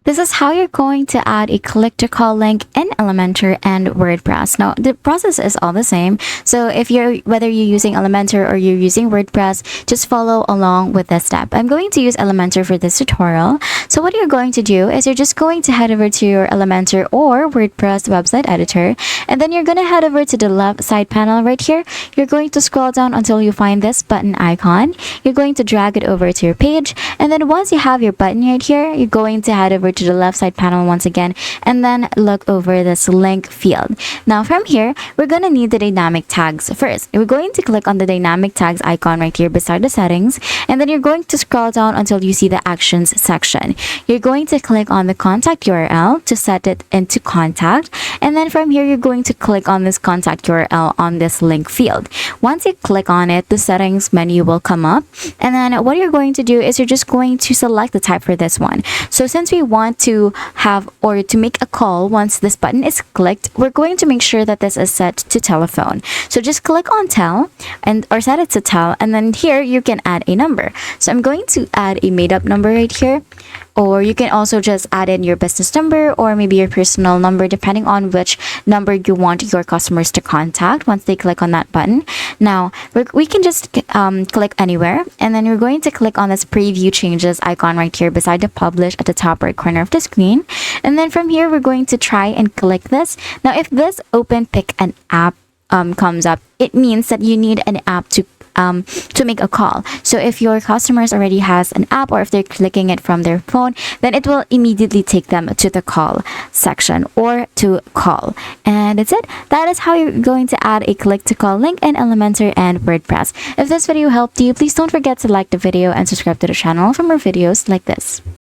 This is how you're going to add a click-to-call link in Elementor and WordPress. Now, the process is all the same. So whether you're using Elementor or you're using WordPress, just follow along with this step. I'm going to use Elementor for this tutorial. So what you're going to do is you're just going to head over to your Elementor or WordPress website editor, and then you're going to head over to the left side panel right here. You're going to scroll down until you find this button icon. You're going to drag it over to your page, and then once you have your button right here, you're going to head over to the left side panel once again, and then look over this link field. Now from here, we're going to need the dynamic tags first. We're going to click on the dynamic tags icon right here beside the settings, and then you're going to scroll down until you see the actions section. You're going to click on the contact URL to set it into contact, and then from here, you're going to click on this contact URL on this link field. Once you click on it, the settings menu will come up, and then what you're going to do is you're just going to select the type for this one. So since we want to have or to make a call once this button is clicked, we're going to make sure that this is set to telephone. So just click on tel or set it to tel, and then here you can add a number. So I'm going to add a made-up number right here, or you can also just add in your business number or maybe your personal number, depending on which number you want your customers to contact once they click on that button. Now we can just click anywhere, and then you're going to click on this preview changes icon right here beside the publish at the top right corner of the screen, and then from here we're going to try and click this. Now if this open pick an app comes up, it means that you need an app to make a call. So if your customers already has an app, or if they're clicking it from their phone, then it will immediately take them to the call section or to call. And that's it. That is how you're going to add a click to call link in Elementor and WordPress. If this video helped you, please don't forget to like the video and subscribe to the channel for more videos like this.